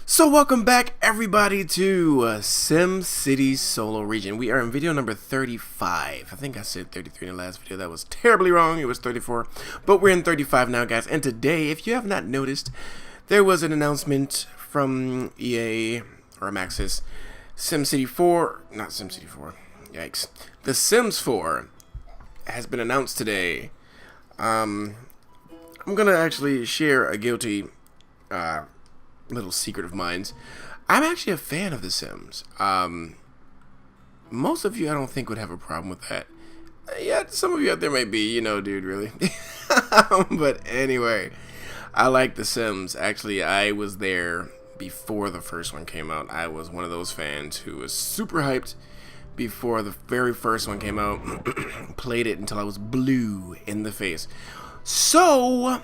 So welcome back everybody to SimCity Solo Region. We are in video number 35. I think I said 33 in the last video. That was terribly wrong. It was 34. But we're in 35 now, guys. And today, if you have not noticed, there was an announcement from EA or Maxis. SimCity 4, not SimCity 4. Yikes. The Sims 4 has been announced today. I'm gonna actually share a guilty little secret of mine. I'm actually a fan of The Sims. Most of you I don't think would have a problem with that. Yeah, some of you out there might be, dude, really. But anyway, I like The Sims. Actually, I was there before the first one came out. I was one of those fans who was super hyped before the very first one came out. Played it until I was blue in the face. So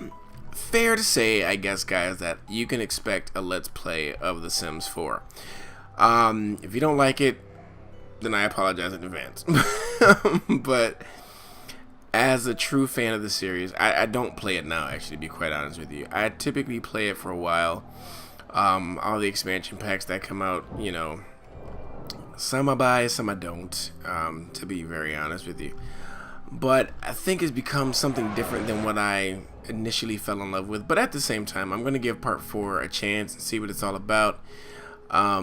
fair to say, I guess, guys, that you can expect a Let's Play of The Sims 4. If you don't like it, then I apologize in advance. But as a true fan of the series, I don't play it now, actually, to be quite honest with you. I typically play it for a while. All the expansion packs that come out, some I buy, some I don't, to be very honest with you. But I think it's become something different than what I initially fell in love with. But at the same time, I'm going to give part 4 a chance and see what it's all about. But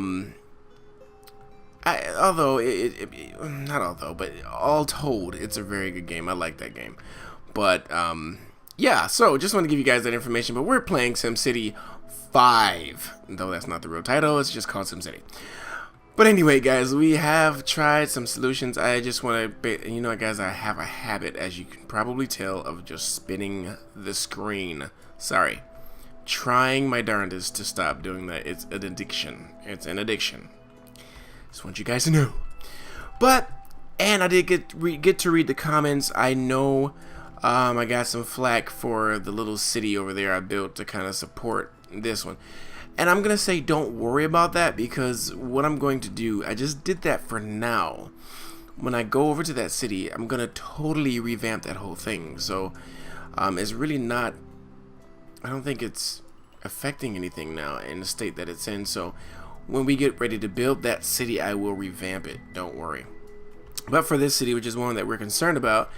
all told, it's a very good game. I like that game. But yeah, so just want to give you guys that information. But we're playing SimCity 5, though that's not the real title. It's just called SimCity. But anyway, guys, we have tried some solutions. I just want to, guys, I have a habit, as you can probably tell, of just spinning the screen. Sorry. Trying my darndest to stop doing that. It's an addiction. It's an addiction. Just want you guys to know. But, and I did get to read the comments. I know I got some flack for the little city over there I built to kind of support this one. And I'm going to say don't worry about that, because what I'm going to do, I just did that for now. When I go over to that city, I'm going to totally revamp that whole thing. So it's really not, I don't think it's affecting anything now in the state that it's in. So when we get ready to build that city, I will revamp it. Don't worry. But for this city, which is one that we're concerned about,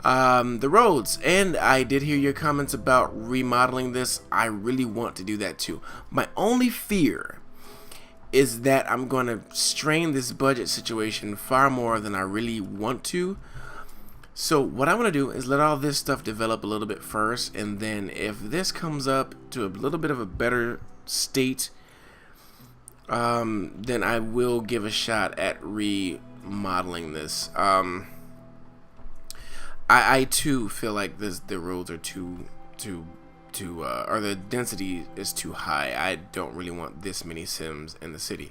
the roads, and I did hear your comments about remodeling this. I really want to do that too. My only fear is that I'm going to strain this budget situation far more than I really want to. So what I want to do is let all this stuff develop a little bit first, and then if this comes up to a little bit of a better state, then I will give a shot at remodeling this. I too feel like the roads are too or the density is too high. I don't really want this many Sims in the city.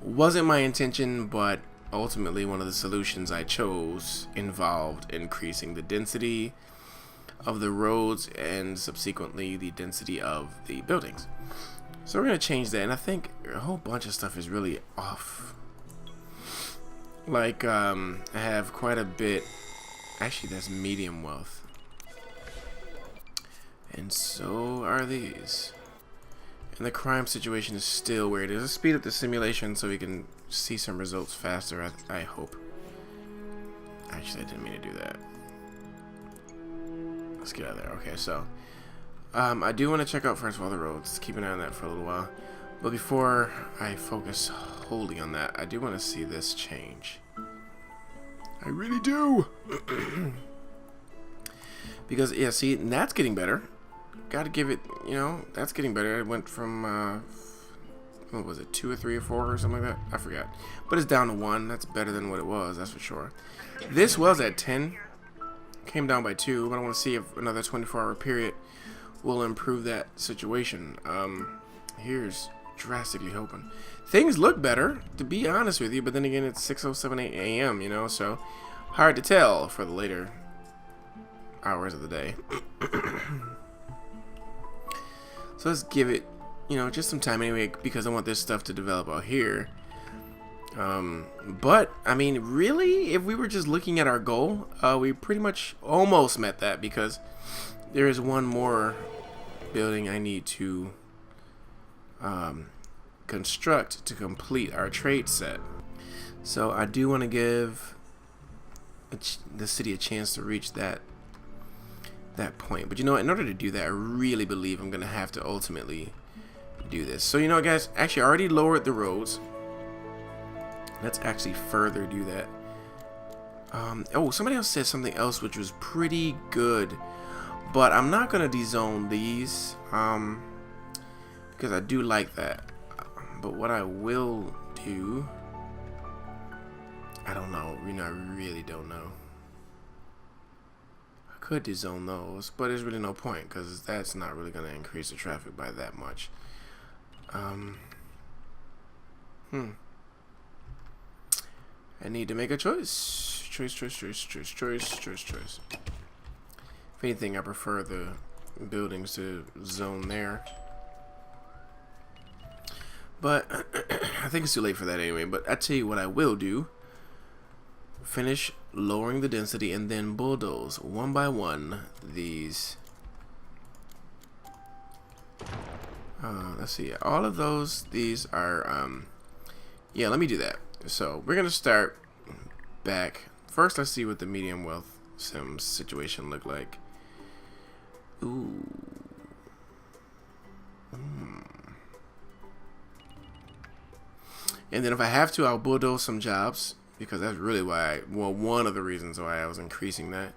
Wasn't my intention, but ultimately one of the solutions I chose involved increasing the density of the roads and subsequently the density of the buildings. So we're gonna change that, and I think a whole bunch of stuff is really off. Like I have quite a bit. Actually, that's medium wealth. And so are these. And the crime situation is still where it is. Let's speed up the simulation so we can see some results faster, I hope. Actually, I didn't mean to do that. Let's get out of there. Okay, so I do want to check out first of all the roads. Let's keep an eye on that for a little while. But before I focus wholly on that, I do want to see this change. I really do. Because, yeah, see, that's getting better. Gotta give it, that's getting better. It went from, what was it, 2 or 3 or 4 or something like that? I forgot. But it's down to 1. That's better than what it was, that's for sure. This was at 10. Came down by 2, but I want to see if another 24-hour period will improve that situation. Here's drastically hoping. Things look better, to be honest with you, but then again, it's 6:07 a.m., so hard to tell for the later hours of the day. So let's give it, just some time anyway, because I want this stuff to develop out here. But, I mean, really, if we were just looking at our goal, we pretty much almost met that, because there is one more building I need to construct to complete our trade set. So I do want to give the city a chance to reach that point. But you know what? In order to do that, I really believe I'm going to have to ultimately do this. So you know what, guys? Actually, I already lowered the roads. Let's actually further do that. Oh, somebody else said something else which was pretty good. But I'm not going to dezone these. Because I do like that. But what I will do... I don't know. You know, I really don't know. I could dezone those, but there's really no point because that's not really going to increase the traffic by that much. I need to make a choice. Choice. If anything, I prefer the buildings to zone there. But I think it's too late for that anyway. But I tell you what I will do. Finish lowering the density and then bulldoze one by one these. Let's see. All of those, these are, yeah, let me do that. So we're going to start back. First, let's see what the medium wealth Sims situation look like. Ooh. And then if I have to, I'll bulldoze some jobs. Because that's really why well, one of the reasons why I was increasing that.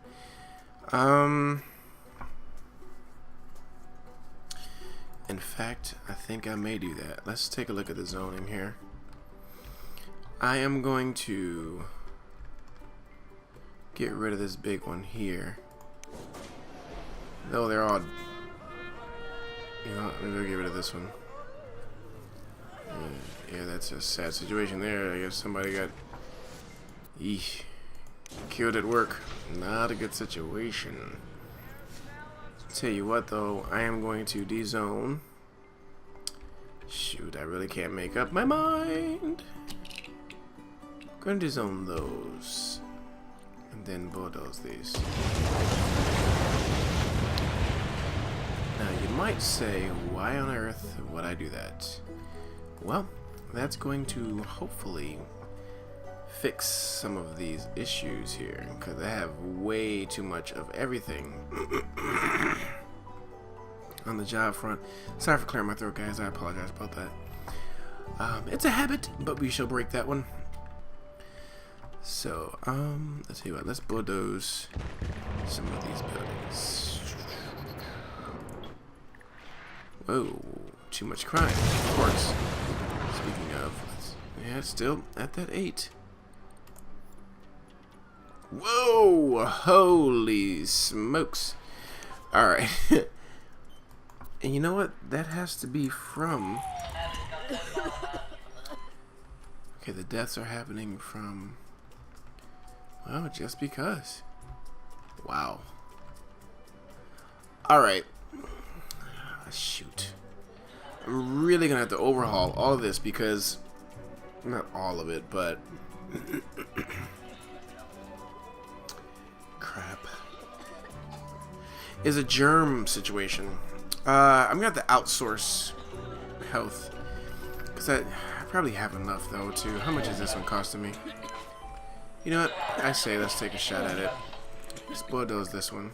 In fact, I think I may do that. Let's take a look at the zoning here. I am going to get rid of this big one here. Though they're all... You know, maybe I'll get rid of this one. Yeah, that's a sad situation there. I guess somebody got... Eesh. Killed at work. Not a good situation. Tell you what though, I am going to dezone. Shoot, I really can't make up my mind. I'm going to dezone those. And then bulldoze these. Now you might say, why on earth would I do that? Well, that's going to hopefully fix some of these issues here because I have way too much of everything on the job front. Sorry for clearing my throat, guys. I apologize about that. It's a habit, but we shall break that one. So, let's see what. Let's bulldoze some of these buildings. Whoa, too much crime, of course. Speaking of, yeah, it's still at that 8. Whoa! Holy smokes! Alright. And you know what? That has to be from... Okay, the deaths are happening from... Well, just because. Wow. Alright. Shoot. I'm really gonna have to overhaul all of this because... Not all of it, but... Crap. Is a germ situation. I'm gonna have to outsource health because I probably have enough though too. How much is this one costing me? You know what? I say let's take a shot at it. Let's bulldoze this one.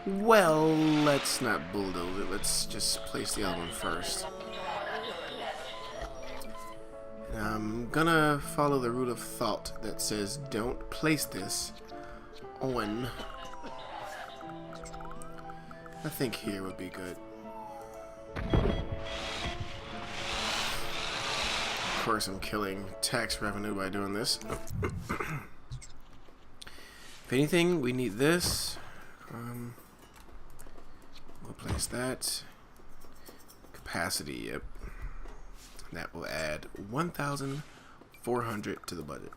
Well, let's not bulldoze it. Let's just place the other one first. And I'm gonna follow the rule of thought that says don't place this on. I think here would be good. Of course, I'm killing tax revenue by doing this. If anything, we need this. We'll place that. Capacity, yep. That will add 1,400 to the budget.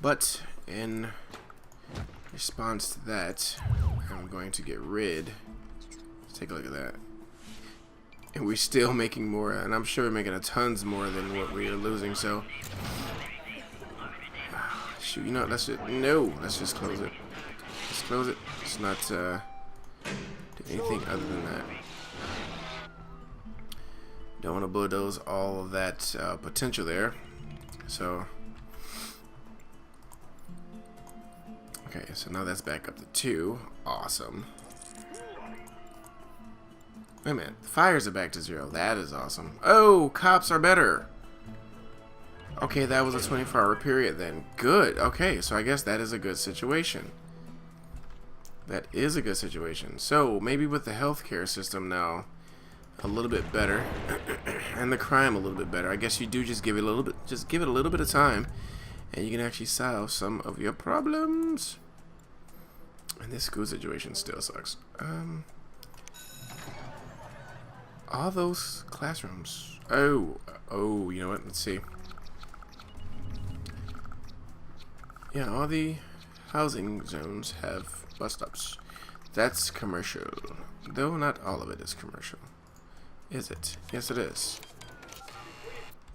But in response to that, I'm going to get rid. Let's take a look at that. And we're still making more, and I'm sure we're making a tons more than what we are losing. So, shoot, you know what? Let's just close it. Let's close it. Let's not do anything other than that. Don't want to bulldoze all of that potential there. So, okay, so now that's back up to 2. Awesome. Wait a minute. Fires are back to 0. That is awesome. Oh, cops are better. Okay, that was a 24-hour period then. Good. Okay, so I guess that is a good situation. That is a good situation. So, maybe with the healthcare system now a little bit better and the crime a little bit better, I guess you do just give it a little bit of time and you can actually solve some of your problems. And this school situation still sucks. All those classrooms. Oh, you know what? Let's see. Yeah, all the housing zones have bus stops. That's commercial. Though not all of it is commercial. Is it? Yes, it is.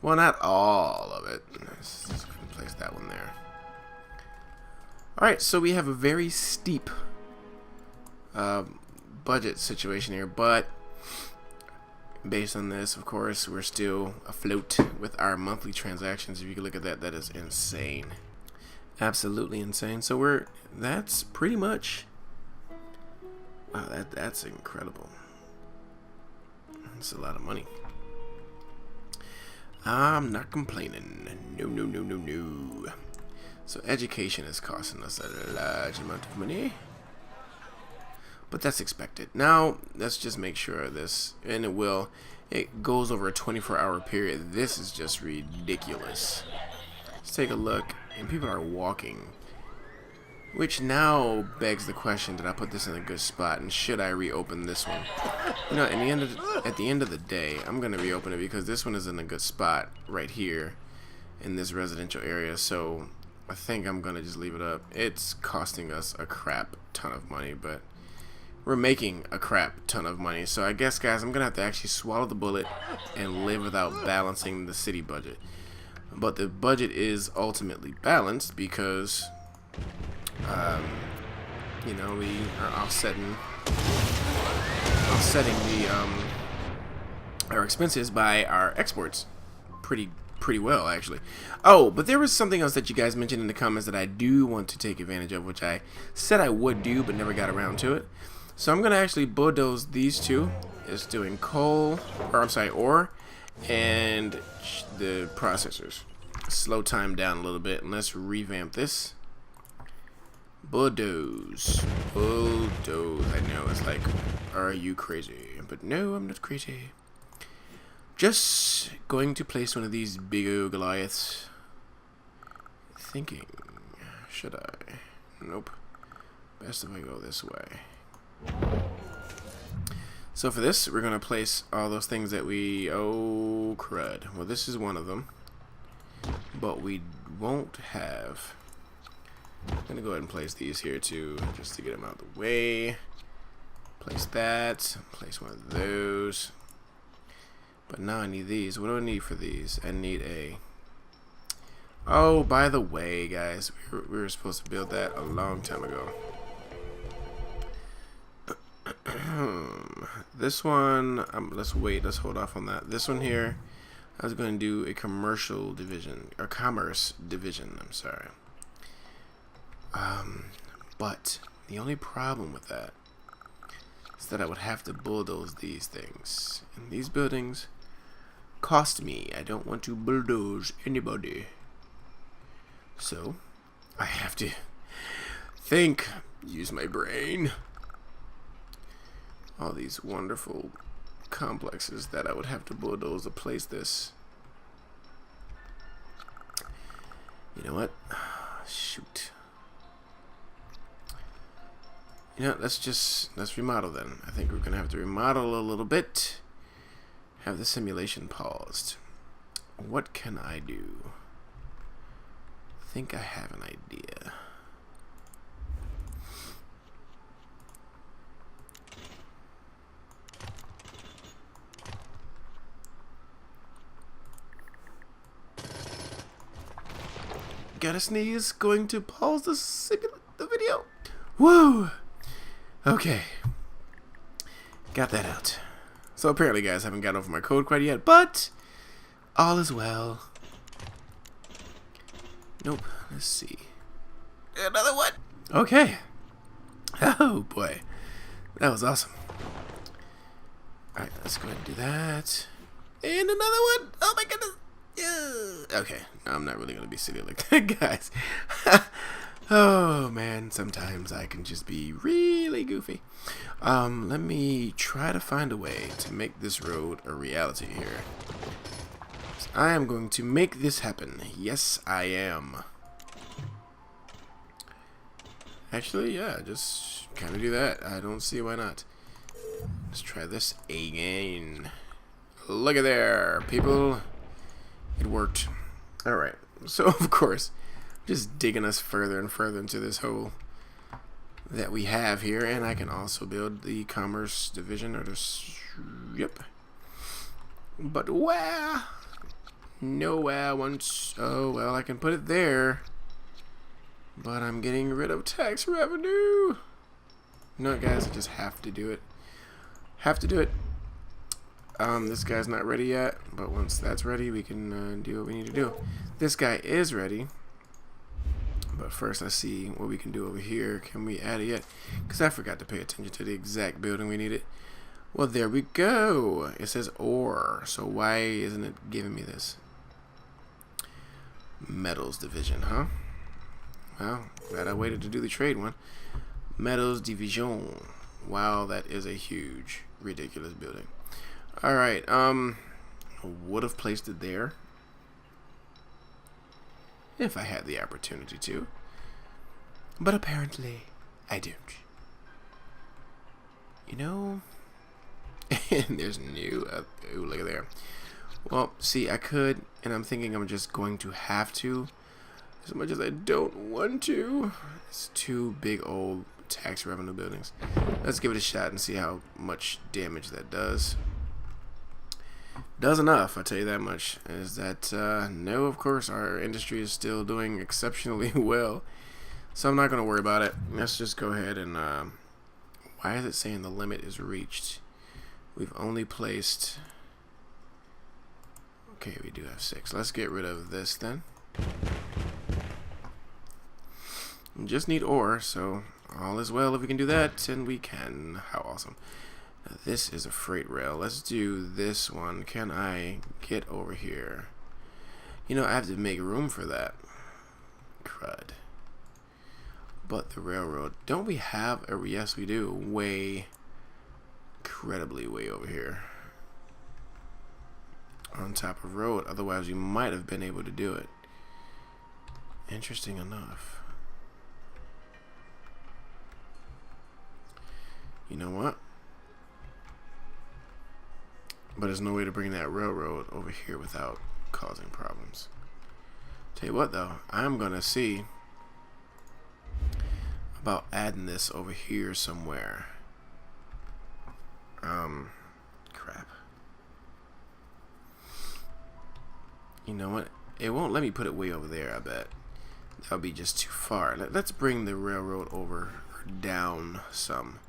Well, not all of it. Let's just place that one there. Alright, so we have a very steep budget situation here, but based on this, of course, we're still afloat with our monthly transactions. If you can look at that, that is insane. Absolutely insane. So that's pretty much, wow, that's incredible. That's a lot of money. I'm not complaining. No. So education is costing us a large amount of money. But that's expected. Now, let's just make sure of this. And it goes over a 24-hour period. This is just ridiculous. Let's take a look. And people are walking. Which now begs the question, did I put this in a good spot? And should I reopen this one? You know, at the end of the day, I'm going to reopen it because this one is in a good spot right here in this residential area. So I think I'm going to just leave it up. It's costing us a crap ton of money, but we're making a crap ton of money. So I guess, guys, I'm going to have to actually swallow the bullet and live without balancing the city budget. But the budget is ultimately balanced because, you know, we are offsetting our expenses by our exports pretty well, actually. Oh, but there was something else that you guys mentioned in the comments that I do want to take advantage of, which I said I would do but never got around to it. So I'm gonna actually bulldoze these two. It's doing ore and the processors. Slow time down a little bit and let's revamp this. Bulldoze. I know, it's like, are you crazy? But no, I'm not crazy. Just going to place one of these big old Goliaths. Thinking, should I? Nope. Best if I go this way. So for this, we're going to place all those things that oh crud. Well, this is one of them. But we won't have. I'm going to go ahead and place these here too, just to get them out of the way. Place that. Place one of those. But now I need these. What do I need for these? I need a... Oh, by the way, guys, we were supposed to build that a long time ago. This one, let's hold off on that. This one here, I was going to do a commercial division, or commerce division, I'm sorry. But the only problem with that is that I would have to bulldoze these things. And these buildings cost me. I don't want to bulldoze anybody. So, I have to think, use my brain. All these wonderful complexes that I would have to bulldoze to place this. You know what? Shoot. You know, let's remodel then. I think we're gonna have to remodel a little bit. Have the simulation paused. What can I do? I think I have an idea. Gotta sneeze. Going to pause the video. Woo! Okay. Got that out. So apparently, guys, I haven't gotten over my code quite yet, but all is well. Nope. Let's see. Another one. Okay. Oh boy, that was awesome. All right, let's go ahead and do that. And another one. Oh my goodness. Yeah. Okay, no, I'm not really gonna be silly like that, guys. Oh man, sometimes I can just be really goofy. Let me try to find a way to make this road a reality here. I am going to make this happen. Yes, I am. Actually, yeah, just kind of do that. I don't see why not. Let's try this again. Look at there, people. It worked. Alright, so of course, just digging us further and further into this hole that we have here. And I can also build the commerce division, or this, yep. But where? Nowhere once. Oh, well, I can put it there. But I'm getting rid of tax revenue. You know what, guys? I just have to do it. Have to do it. This guy's not ready yet, but once that's ready, we can do what we need to do. This guy is ready. But first, let's see what we can do over here. Can we add it yet? Because I forgot to pay attention to the exact building we needed. Well, there we go. It says ore. So why isn't it giving me this? Metals division, huh? Well, glad I waited to do the trade one. Metals division. Wow, that is a huge, ridiculous building. Alright, would have placed it there if I had the opportunity to. But apparently, I don't. You know, and there's new, ooh, look at there. Well, see, I could, and I'm thinking I'm just going to have to, as much as I don't want to. It's two big old tax revenue buildings. Let's give it a shot and see how much damage that does. Does enough, I'll tell you that much. Is that, no, of course, our industry is still doing exceptionally well. So I'm not going to worry about it. Let's just go ahead and, why is it saying the limit is reached? We've only placed, okay, we do have 6. Let's get rid of this then. We just need ore, so all is well if we can do that, and we can. How awesome. Now, this is a freight rail. Let's do this one. Can I get over here? You know, I have to make room for that. Crud. But the railroad, don't we have a, yes we do, way, incredibly way over here. On top of road, otherwise we might have been able to do it. Interesting enough. You know what? But there's no way to bring that railroad over here without causing problems. Tell you what though, I'm gonna see about adding this over here somewhere. Crap. You know what? It won't let me put it way over there, I bet. That'll be just too far. Let's bring the railroad over, or down some.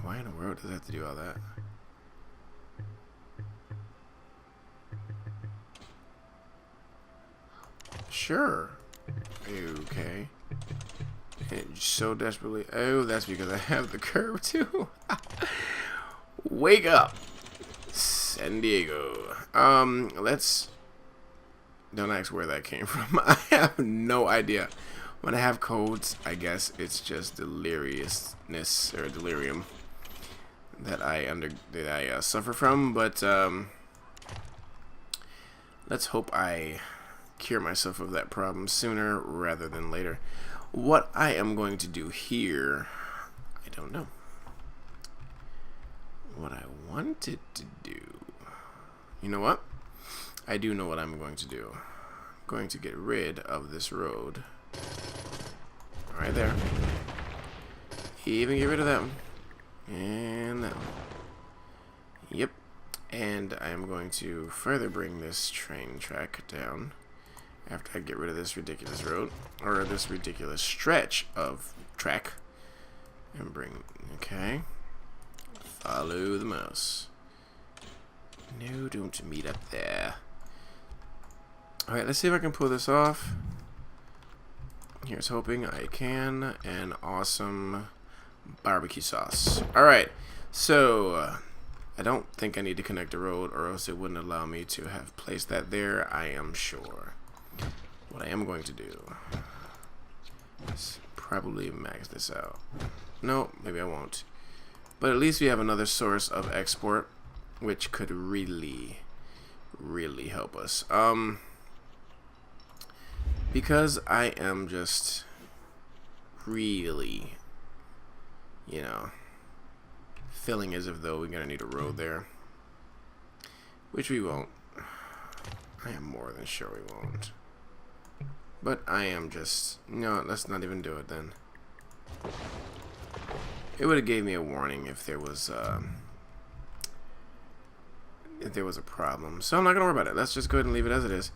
Why in the world does it have to do all that? Sure. Okay. And so desperately. Oh, that's because I have the curve too. Wake up, San Diego. Let's. Don't ask where that came from. I have no idea. When I have codes, I guess it's just deliriousness or delirium that I suffer from. But let's hope I cure myself of that problem sooner rather than later. What I am going to do here, I don't know. What I wanted to do, you know what? I do know what I'm going to do. I'm going to get rid of this road. Right there. Even get rid of that one. And that one. Yep. And I'm going to further bring this train track down after I get rid of this ridiculous road, or this ridiculous stretch of track. And bring, okay. Follow the mouse. No, don't meet up there. Alright, let's see if I can pull this off. Here's hoping I can. And awesome barbecue sauce. Alright, so I don't think I need to connect a road, or else it wouldn't allow me to have placed that there, I am sure. What I am going to do is probably max this out. No, maybe I won't. But at least we have another source of export, which could really help us. Because I am just really, you know, feeling as if though we're gonna need a road there, which we won't. I am more than sure we won't. But I am just, no, let's not even do it then. It would have gave me a warning if there was a problem. So I'm not gonna worry about it. Let's just go ahead and leave it as it is.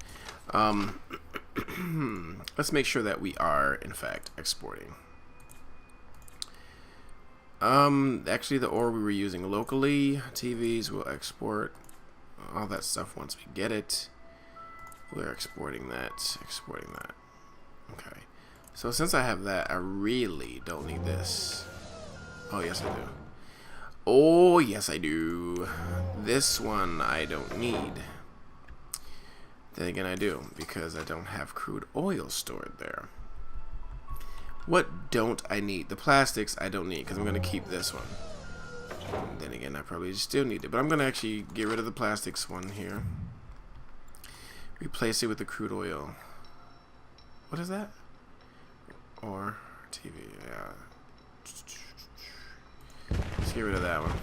Let's make sure that we are in fact exporting. Actually the ore we were using locally, TVs will export all that stuff once we get it. We're exporting that, Okay. So since I have that, I really don't need this. Oh, yes I do. Oh, yes I do. This one I don't need. Then again I do, because I don't have crude oil stored there. What don't I need? The plastics I don't need, because I'm going to keep this one. And then again, I probably still need it. But I'm going to actually get rid of the plastics one here. Replace it with the crude oil. What is that? Or TV, yeah. Let's get rid of that one.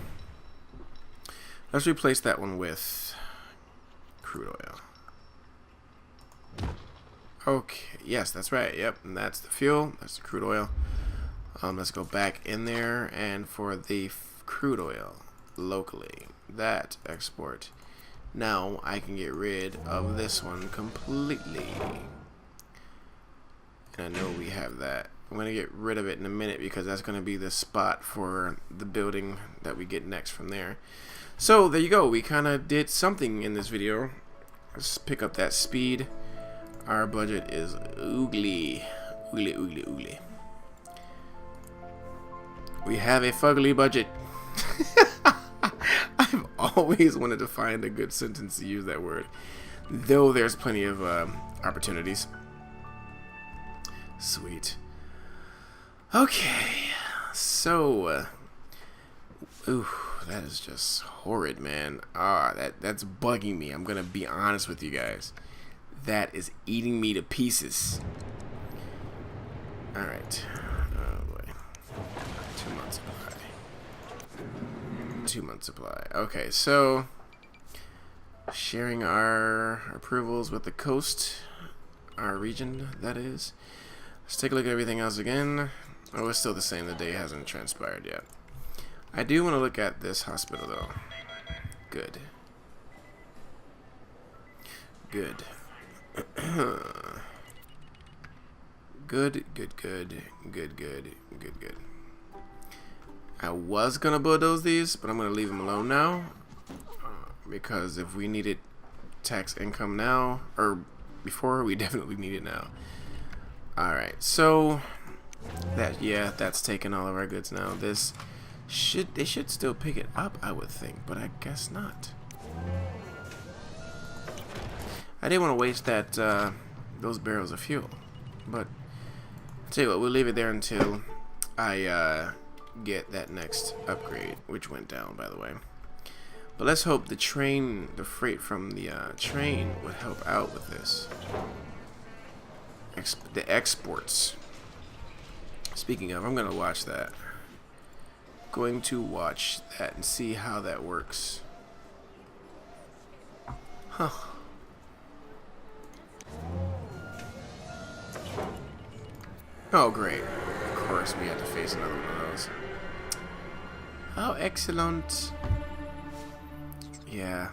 Let's replace that one with crude oil. Okay, yes, that's right. Yep, and that's the fuel. That's the crude oil. Let's go back in there, and for the crude oil locally, that export. Now I can get rid of this one completely. And I know we have that. I'm going to get rid of it in a minute because that's going to be the spot for the building that we get next from there. So there you go. We kind of did something in this video. Let's pick up that speed. Our budget is oogly. Oogly. We have a fugly budget. I've always wanted to find a good sentence to use that word, though there's plenty of opportunities. Sweet. Okay, so ooh, that is just horrid, man. That's bugging me. I'm gonna be honest with you guys. That is eating me to pieces. All right. Oh boy. 2 months supply. 2 months supply. Okay, so sharing our approvals with the coast, our region, that is. Let's take a look at everything else again. Oh, it's still the same. The day hasn't transpired yet. I do want to look at this hospital, though. Good. Good. Good. I was going to bulldoze these, but I'm going to leave them alone now. Because if we needed tax income now, or before, we definitely need it now. Alright, so that's taking all of our goods now. They should still pick it up, I would think, but I guess not. I didn't want to waste that those barrels of fuel, but I'll tell you what, we'll leave it there until I get that next upgrade, which went down, by the way. But let's hope the freight from the train would help out with this. The exports. Speaking of, I'm going to watch that. Going to watch that and see how that works. Huh. Oh, great. Of course, we had to face another one of those. Oh, excellent. Yeah.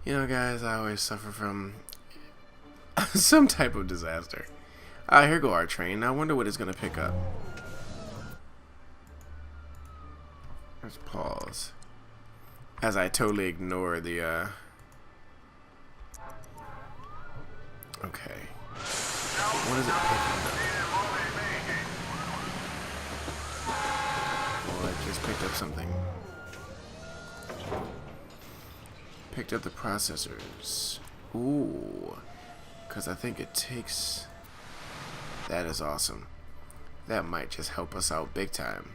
You know, guys, I always suffer from some type of disaster. Here go our train. I wonder what it's going to pick up. Let's pause. As I totally ignore the, okay. What is it picking up? Oh, I just picked up something. Picked up the processors. Ooh. Because I think it takes... That is awesome. That might just help us out big time.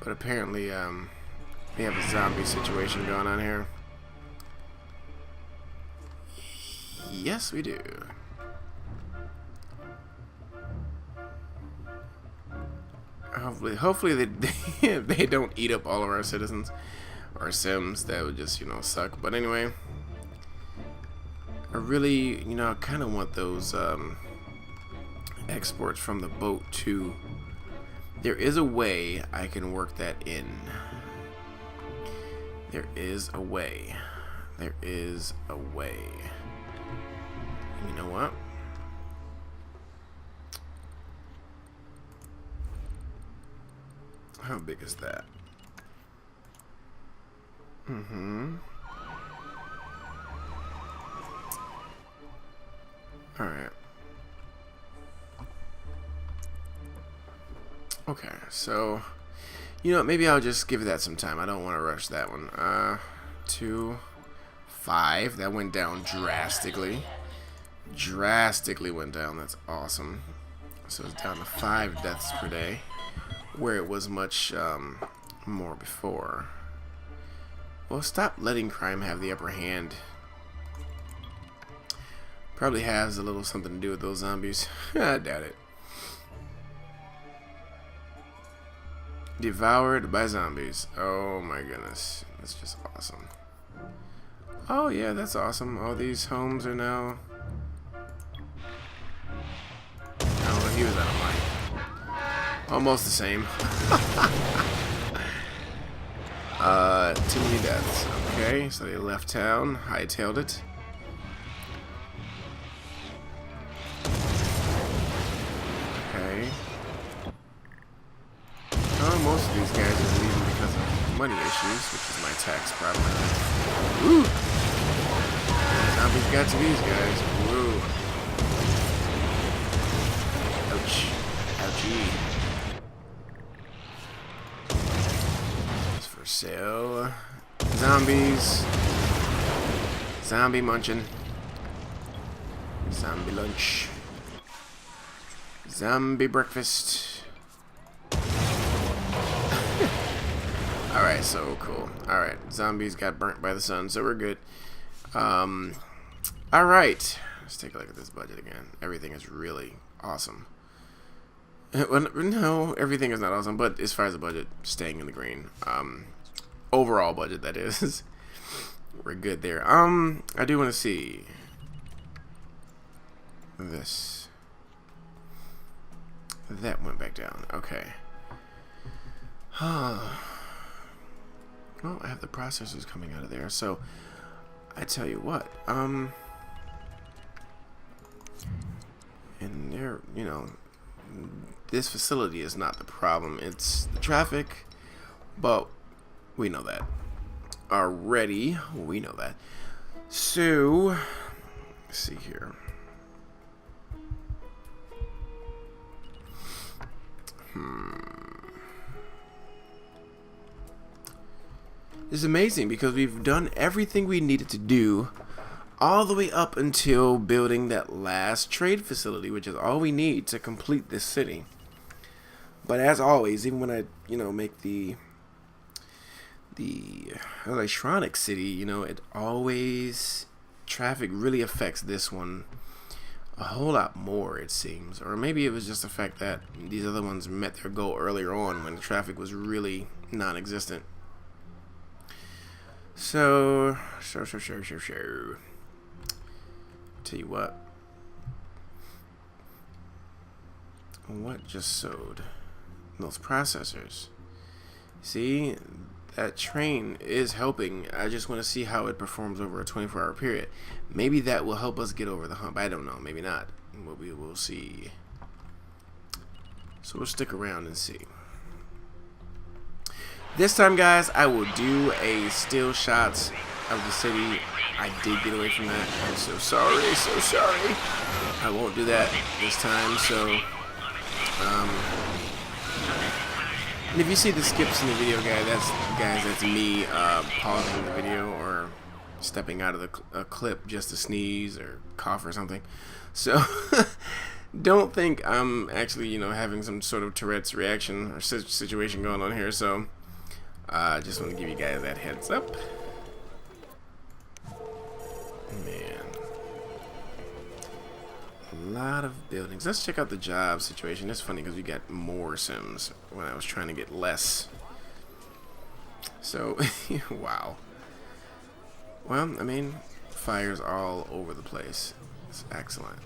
But apparently, we have a zombie situation going on here. Yes, we do. Hopefully they they don't eat up all of our citizens or Sims. That would just, you know, suck. But anyway, I really, you know, I kind of want those exports from the boat too. There is a way I can work that in. There is a way. There is a way. You know what? How big is that? Alright. Okay, so, you know, maybe I'll just give that some time. I don't want to rush that one. 2, 5. That went down drastically. Drastically went down. That's awesome. So it's down to 5 deaths per day, where it was much more before. Well, stop letting crime have the upper hand. Probably has a little something to do with those zombies. I doubt it. Devoured by zombies. Oh my goodness. That's just awesome. Oh yeah, that's awesome. All these homes are now... Oh, he was out of line. Almost the same. Too many deaths. Okay, so they left town, hightailed it. Okay. Oh, most of these guys are leaving because of money issues, which is my tax problem. Woo! Zombies got to these guys. Woo! Ouch. Ouchie. It's for sale. Zombies. Zombie munching. Zombie lunch. Zombie breakfast. Alright, so cool. Alright, zombies got burnt by the sun, so we're good. Alright, let's take a look at this budget again. Everything is really awesome. Well, no, everything is not awesome, but as far as the budget, staying in the green. Overall budget, that is. We're good there. I do want to see this. That went back down. Okay. Well, I have the processors coming out of there, so I tell you what, and there, you know, this facility is not the problem, it's the traffic, but we know that already. We know that. So let's see here. It's amazing because we've done everything we needed to do all the way up until building that last trade facility, which is all we need to complete this city. But as always, even when I, you know, make the electronic city, you know, it always, traffic really affects this one a whole lot more, it seems. Or maybe it was just the fact that these other ones met their goal earlier on when the traffic was really non-existent. So. Tell you what. What just sold? Those processors. See, that train is helping. I just want to see how it performs over a 24-hour period. Maybe that will help us get over the hump. I don't know. Maybe not. But we will see. So we'll stick around and see. This time, guys, I will do a still shots of the city. I did get away from that. I'm so sorry, so sorry. I won't do that this time, so... and if you see the skips in the video, that's me pausing the video or stepping out of the clip just to sneeze or cough or something. So don't think I'm actually, having some sort of Tourette's reaction or situation going on here. So I just want to give you guys that heads up. Man, a lot of buildings. Let's check out the job situation. It's funny because we got more Sims when I was trying to get less. So, wow. Well, I mean, fires all over the place. It's excellent.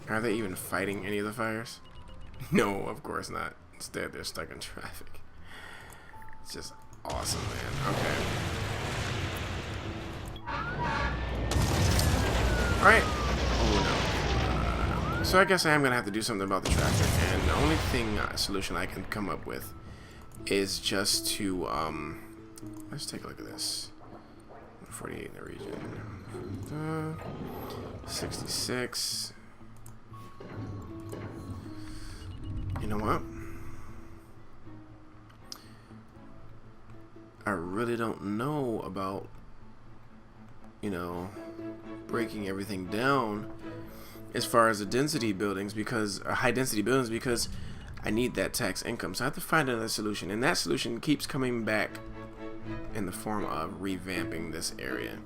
Are they even fighting any of the fires? No, of course not. Instead, they're stuck in traffic. It's just awesome, man. Okay. Alright. Oh, no. So I guess I am going to have to do something about the traffic. And the only solution I can come up with is just to, let's take a look at this. 48 in the region. 66. You know what? I really don't know about, breaking everything down as far as the density buildings, because high density buildings, because I need that tax income. So I have to find another solution, and that solution keeps coming back in the form of revamping this area.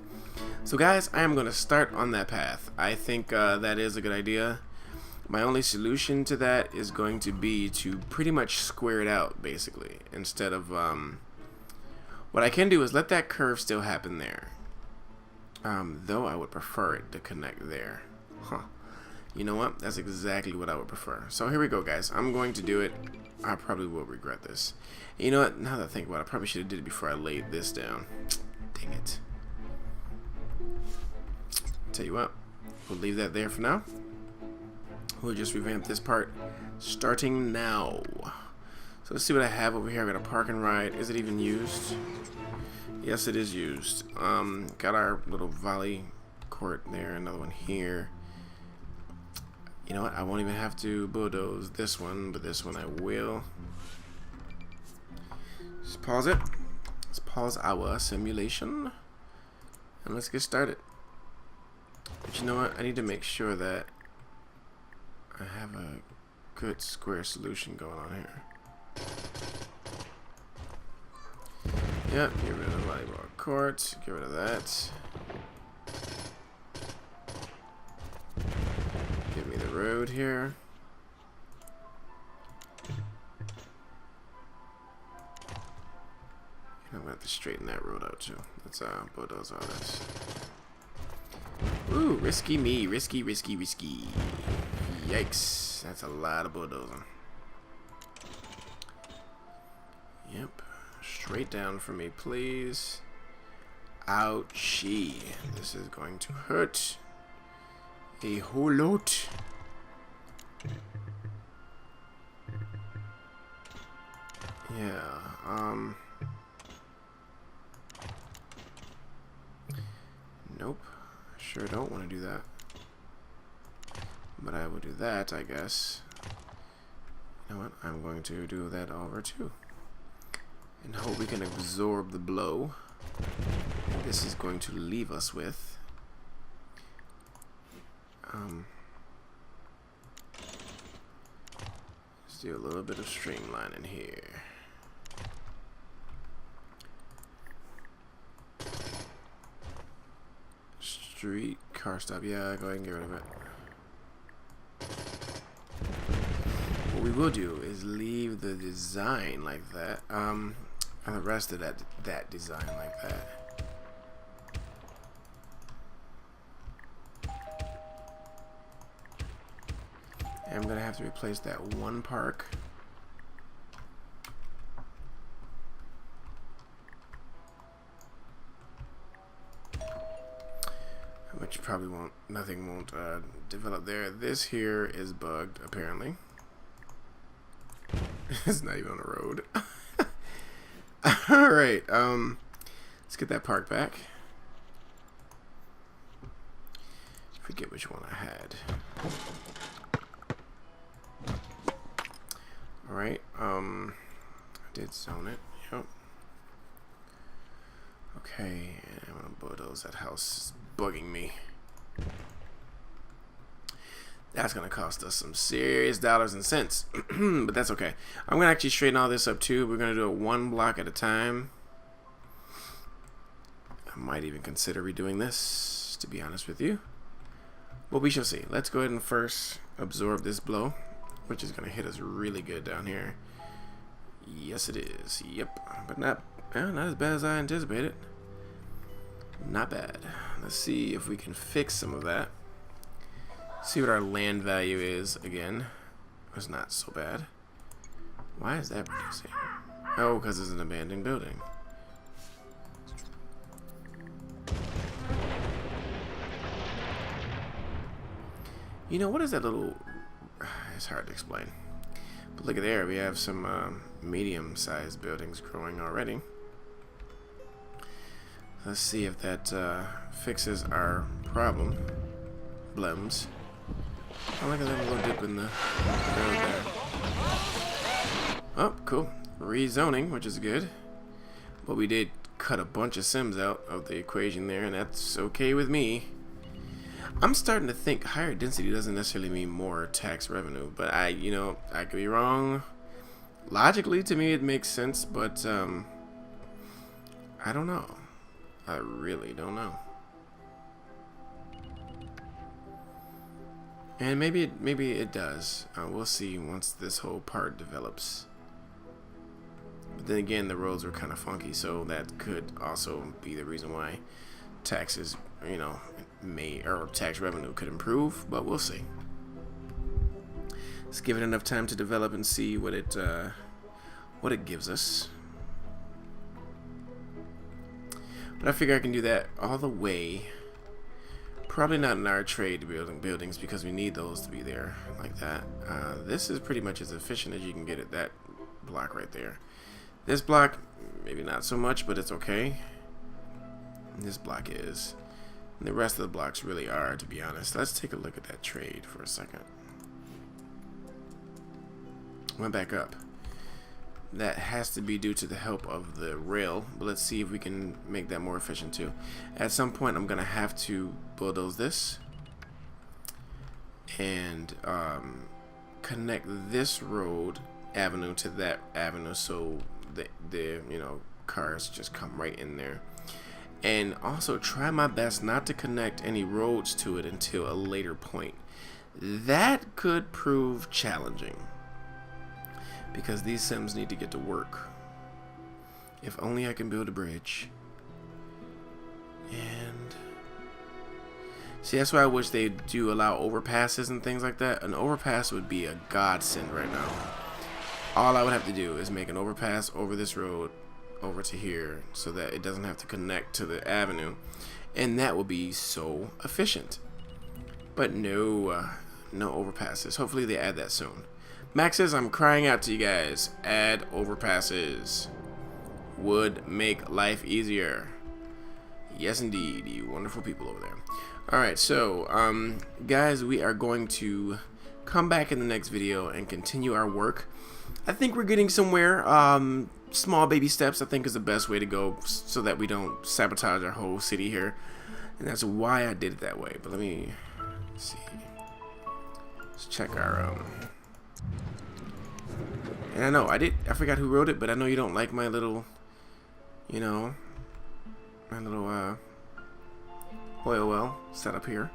So guys, I am going to start on that path. I think that is a good idea. My only solution to that is going to be to pretty much square it out, basically, instead of what I can do is let that curve still happen there, though I would prefer it to connect there. You know what, that's exactly what I would prefer. So here we go, guys. I'm going to do it. I probably will regret this. You know what, now that I think about it, I probably should have did it before I laid this down. Dang it. Tell you what, we'll leave that there for now. We'll just revamp this part starting now. So let's see what I have over here. I got a park and ride. Is it even used? Yes, it is used. Got our little volley court there. Another one here. You know what? I won't even have to bulldoze this one, but this one I will. Just pause it. Let's pause our simulation. And let's get started. But you know what? I need to make sure that I have a good square solution going on here. Yep, get rid of the volleyball court. Get rid of that. Give me the road here. I'm gonna have to straighten that road out too. Let's bulldoze all this. Ooh, risky me. Risky, risky, risky. Yikes. That's a lot of bulldozing. Yep. Straight down for me, please. Ouchie. This is going to hurt a whole lot. Yeah, nope. Sure don't want to do that. But I will do that, I guess. You know what? I'm going to do that over too. And hope we can absorb the blow. This is going to leave us with let's do a little bit of streamlining here. Street car stop. Yeah, go ahead and get rid of it. What we will do is leave the design like that. And the rest of that design like that. And I'm gonna have to replace that one park. Which probably won't, nothing won't develop there. This here is bugged apparently. It's not even on the road. All right. Let's get that park back. Forget which one I had. All right. I did zone it. Yep. Okay. I'm gonna bulldoze that house. It's bugging me. That's gonna cost us some serious dollars and cents, but that's okay. I'm gonna actually straighten all this up too. We're gonna do it one block at a time. I might even consider redoing this, to be honest with you. But we shall see. Let's go ahead and first absorb this blow, which is gonna hit us really good down here. Yes, it is. Yep, but not as bad as I anticipated. Not bad. Let's see if we can fix some of that. See what our land value is again. It's not so bad. Why is that reducing? Oh, because it's an abandoned building. You know, what is that little... It's hard to explain. But look at there, we have some medium-sized buildings growing already. Let's see if that fixes our problems. Oh, look at that little dip in the road there. Oh, cool. Rezoning, which is good. But we did cut a bunch of Sims out of the equation there, and that's okay with me. I'm starting to think higher density doesn't necessarily mean more tax revenue, but I could be wrong. Logically, to me, it makes sense, but I don't know. I really don't know. And maybe it does. We'll see once this whole part develops. But then again, the roads were kind of funky, so that could also be the reason why taxes, or tax revenue could improve. But we'll see. Let's give it enough time to develop and see what it gives us. But I figure I can do that all the way. Probably not in our trade buildings because we need those to be there like that. This is pretty much as efficient as you can get at that block right there. This block, maybe not so much, but it's okay. This block is. And the rest of the blocks really are, to be honest. Let's take a look at that trade for a second. Went back up. That has to be due to the help of the rail, but let's see if we can make that more efficient too. At some point I'm gonna have to bulldoze this and connect this road avenue to that avenue so the cars just come right in there, and also try my best not to connect any roads to it until a later point. That could prove challenging, because these Sims need to get to work. If only I can build a bridge. And see, that's why I wish they do allow overpasses and things like that. An overpass would be a godsend right now. All I would have to do is make an overpass over this road over to here so that it doesn't have to connect to the avenue, and that would be so efficient. But no overpasses. Hopefully they add that soon. Max says, I'm crying out to you guys. Add overpasses. Would make life easier. Yes, indeed, you wonderful people over there. Alright, so, guys, we are going to come back in the next video and continue our work. I think we're getting somewhere. Small baby steps, I think, is the best way to go so that we don't sabotage our whole city here. And that's why I did it that way. But let me see. Let's check our, and I know, I forgot who wrote it, but I know you don't like my little, my little, oil well setup here.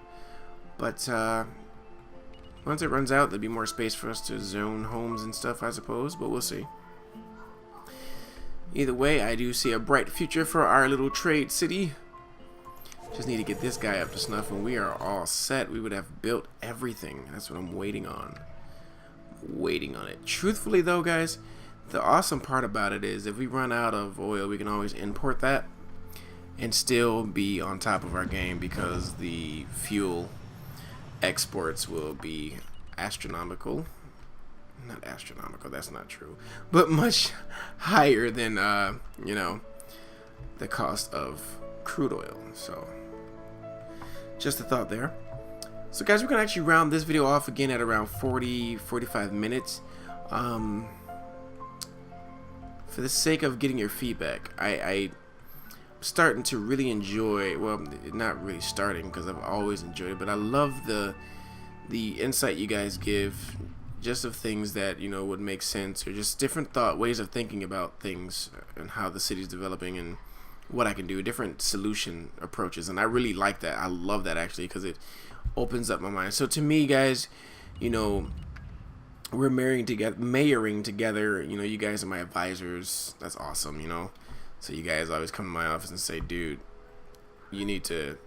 But, once it runs out, there'll be more space for us to zone homes and stuff, I suppose, but we'll see. Either way, I do see a bright future for our little trade city. Just need to get this guy up to snuff, and we are all set. We would have built everything. That's what I'm waiting on. Waiting on it. Truthfully though, guys, the awesome part about it is if we run out of oil, we can always import that and still be on top of our game, because the fuel exports will be astronomical. not astronomical, that's not true, but much higher than you know, the cost of crude oil. So just a thought there. So guys, we're gonna actually round this video off again at around 40-45 minutes. For the sake of getting your feedback, I'm starting to really enjoy, well, not really starting because I've always enjoyed it, but I love the insight you guys give, just of things that, you know, would make sense, or just different ways of thinking about things and how the city's developing and what I can do, different solution approaches. And I really like that. I love that, actually, because it opens up my mind. So to me, guys, you know, we're mayoring together. You know, you guys are my advisors. That's awesome, you know. So you guys always come to my office and say, dude, you need to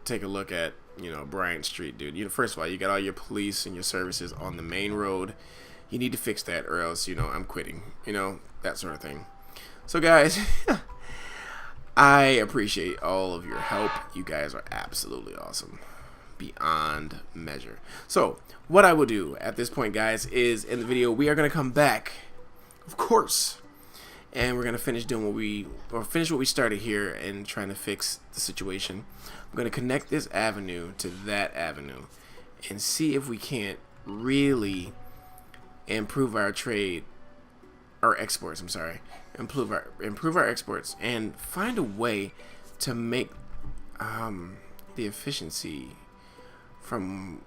take a look at, you know, Bryant Street, dude. You know, first of all, you got all your police and your services on the main road. You need to fix that, or else, you know, I'm quitting. You know, that sort of thing. So guys, I appreciate all of your help. You guys are absolutely awesome, beyond measure. So what I will do at this point, guys, is in the video we are going to come back, of course, and we're going to finish doing what we started here and trying to fix the situation. I'm going to connect this avenue to that avenue and see if we can't really improve our trade, our exports, I'm sorry, improve our exports, and find a way to make the efficiency from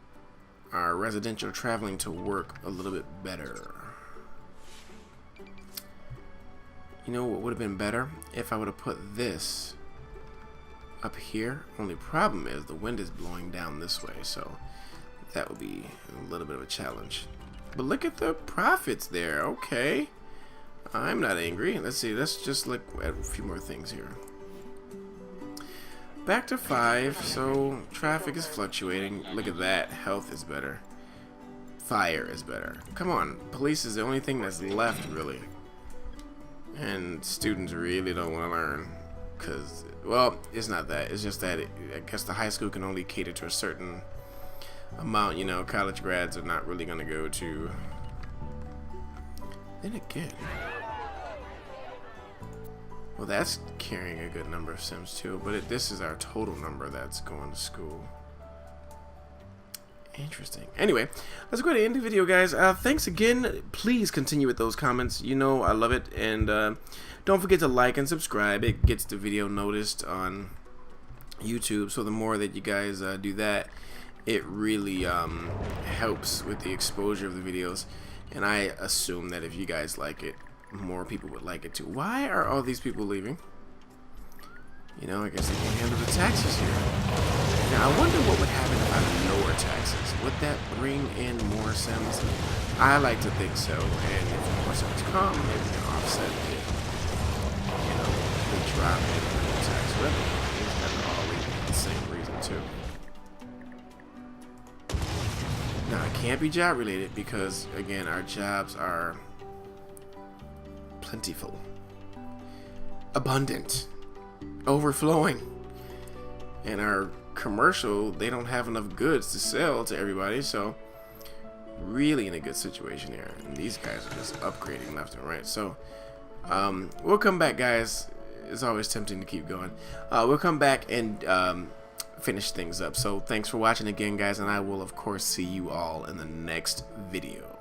our residential traveling to work a little bit better. You know what would have been better? If I would have put this up here. Only problem is the wind is blowing down this way, so that would be a little bit of a challenge. But look at the profits there. Okay, I'm not angry. Let's see, let's just look at a few more things here. Back to 5, so traffic is fluctuating. Look at that, health is better, fire is better. Come on, police is the only thing that's left, really. And students really don't want to learn, because, well, it's not that, it's just that I guess the high school can only cater to a certain amount. You know, college grads are not really going to go to. Then again, well, that's carrying a good number of Sims too, but this is our total number that's going to school. Interesting. Anyway, let's go ahead and end the video, guys. Thanks again. Please continue with those comments. You know I love it. And don't forget to like and subscribe. It gets the video noticed on YouTube. So the more that you guys do that, it really helps with the exposure of the videos. And I assume that if you guys like it, more people would like it too. Why are all these people leaving? You know, I guess they can't handle the taxes here. Now, I wonder what would happen if I lower taxes. Would that bring in more Sims? I like to think so. And if more Sims come, maybe we can offset the, you know, the drop in tax revenue. That's always the same reason too. Now, it can't be job related because, again, our jobs are plentiful, abundant, overflowing, and our commercial, they don't have enough goods to sell to everybody. So really in a good situation here, and these guys are just upgrading left and right. So we'll come back, guys. It's always tempting to keep going. We'll come back and finish things up. So thanks for watching again, guys, and I will of course see you all in the next video.